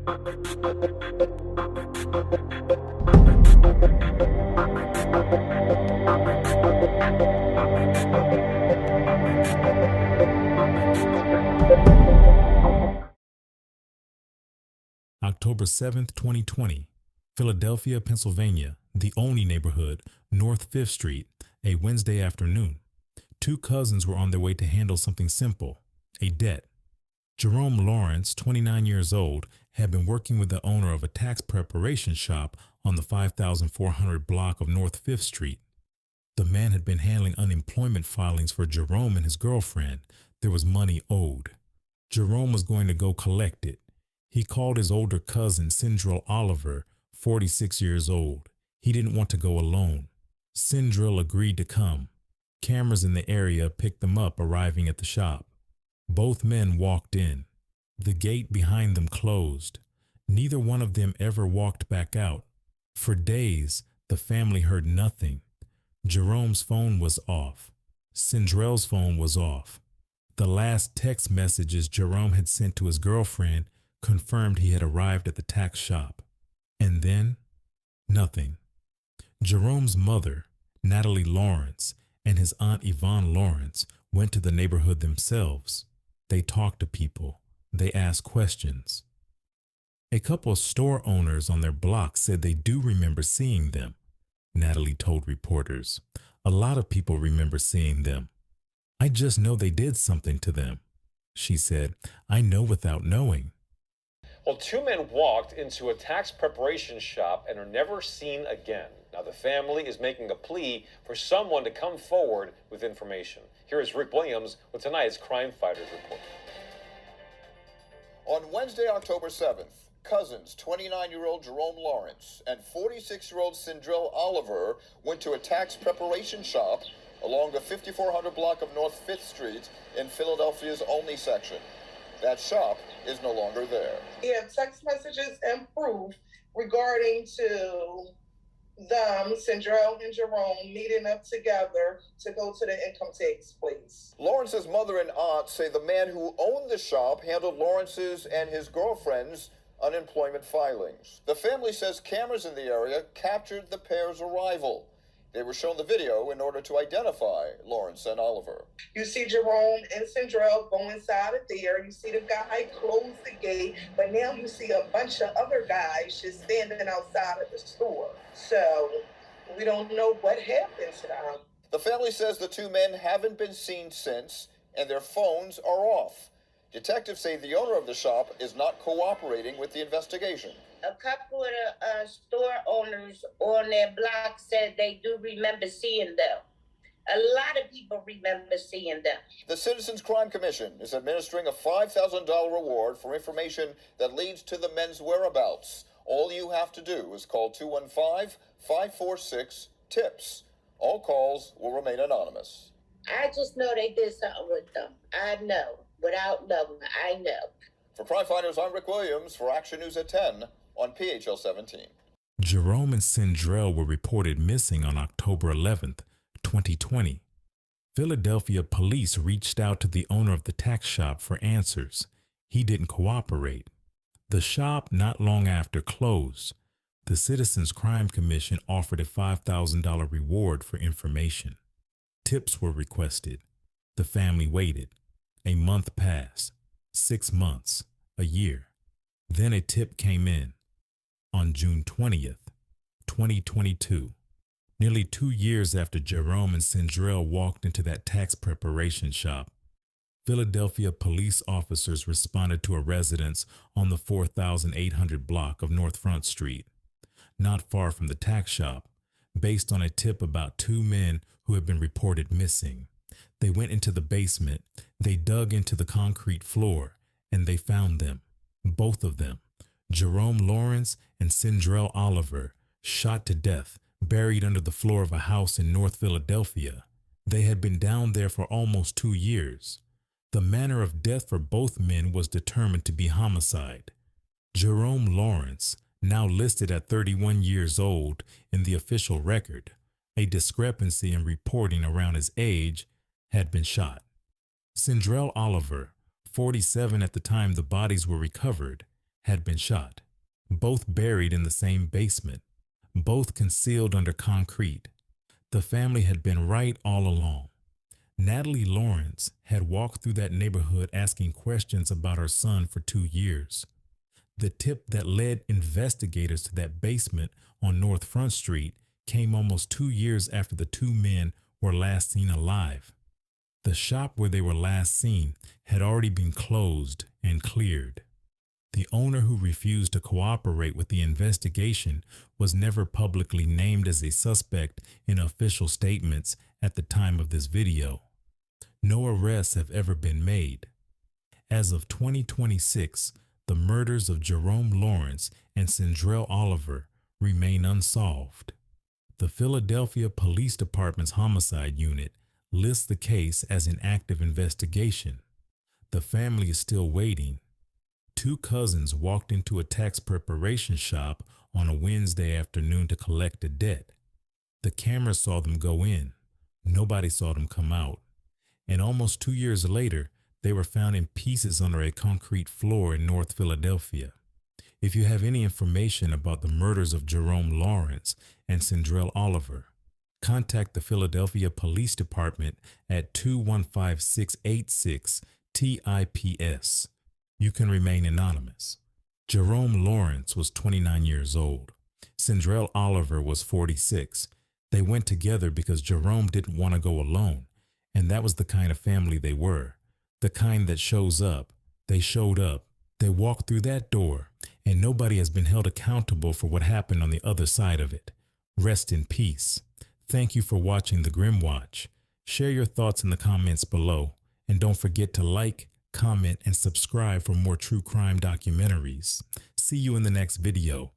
October 7th, 2020, Philadelphia, Pennsylvania, the only neighborhood, North 5th Street, a Wednesday afternoon. Two cousins were on their way to handle something simple, a debt. Jerome Lawrence, 29 years old, had been working with the owner of a tax preparation shop on the 5400 block of North 5th Street. The man had been handling unemployment filings for Jerome and his girlfriend. There was money owed. Jerome was going to go collect it. He called his older cousin, Sindel Oliver, 46 years old. He didn't want to go alone. Sindel agreed to come. Cameras in the area picked them up arriving at the shop. Both men walked in. The gate behind them closed. Neither one of them ever walked back out. For days, the family heard nothing. Jerome's phone was off. Sindel's phone was off. The last text messages Jerome had sent to his girlfriend confirmed he had arrived at the tax shop. And then, nothing. Jerome's mother, Natalie Lawrence, and his aunt Yvonne Lawrence went to the neighborhood themselves. They talked to people. They asked questions. A couple of store owners on their block said they do remember seeing them, Natalie told reporters. A lot of people remember seeing them. I just know they did something to them, she said. I know without knowing. Well, two men walked into a tax preparation shop and are never seen again. Now, the family is making a plea for someone to come forward with information. Here is Rick Williams with tonight's Crime Fighters report. On Wednesday, October 7th, cousins 29-year-old Jerome Lawrence and 46-year-old Sindel Oliver went to a tax preparation shop along the 5400 block of North 5th Street in Philadelphia's only section. That shop is no longer there. He had text messages and proof regarding to them, Sindel and Jerome, meeting up together to go to the income tax place. Lawrence's mother and aunt say the man who owned the shop handled Lawrence's and his girlfriend's unemployment filings. The family says cameras in the area captured the pair's arrival. They were shown the video in order to identify Lawrence and Oliver. You see Jerome and Sindel go inside of there. You see the guy close the gate, but now you see a bunch of other guys just standing outside of the store. So we don't know what happened to them. The family says the two men haven't been seen since, and their phones are off. Detectives say the owner of the shop is not cooperating with the investigation. A couple of the store owners on their block said they do remember seeing them. A lot of people remember seeing them. The Citizens Crime Commission is administering a $5,000 reward for information that leads to the men's whereabouts. All you have to do is call 215-546-TIPS. All calls will remain anonymous. I just know they did something with them. I know. Without knowing, I know. For Crime Fighters, I'm Rick Williams for Action News at 10 on PHL 17. Jerome and Sindel were reported missing on October 11th, 2020. Philadelphia police reached out to the owner of the tax shop for answers. He didn't cooperate. The shop, not long after, closed. The Citizens Crime Commission offered a $5,000 reward for information. Tips were requested. The family waited. A month passed. 6 months. A year. Then a tip came in. On June 20th, 2022, nearly 2 years after Jerome and Sindel walked into that tax preparation shop, Philadelphia police officers responded to a residence on the 4800 block of North Front Street, not far from the tax shop, based on a tip about two men who had been reported missing. They went into the basement, they dug into the concrete floor, and they found them, both of them, Jerome Lawrence and Sindel Oliver, shot to death, buried under the floor of a house in North Philadelphia. They had been down there for almost 2 years. The manner of death for both men was determined to be homicide. Jerome Lawrence, now listed at 31 years old in the official record, a discrepancy in reporting around his age, had been shot. Sindel Oliver, 47 at the time the bodies were recovered, had been shot, both buried in the same basement, both concealed under concrete. The family had been right all along. Natalie Lawrence had walked through that neighborhood asking questions about her son for 2 years. The tip that led investigators to that basement on North Front Street came almost 2 years after the two men were last seen alive. The shop where they were last seen had already been closed and cleared. The owner, who refused to cooperate with the investigation, was never publicly named as a suspect in official statements at the time of this video. No arrests have ever been made. As of 2026, the murders of Jerome Lawrence and Sindel Oliver remain unsolved. The Philadelphia Police Department's homicide unit lists the case as an active investigation. The family is still waiting. Two cousins walked into a tax preparation shop on a Wednesday afternoon to collect a debt. The camera saw them go in. Nobody saw them come out. And almost 2 years later, they were found in pieces under a concrete floor in North Philadelphia. If you have any information about the murders of Jerome Lawrence and Sindel Oliver, contact the Philadelphia Police Department at 215-686-TIPS. You can remain anonymous. Jerome Lawrence was 29 years old. Sindel Oliver was 46. They went together because Jerome didn't want to go alone, and that was the kind of family they were. The kind that shows up. They showed up. They walked through that door, and nobody has been held accountable for what happened on the other side of it. Rest in peace. Thank you for watching The Grim Watch. Share your thoughts in the comments below, and don't forget to like, comment, and subscribe for more true crime documentaries. See you in the next video.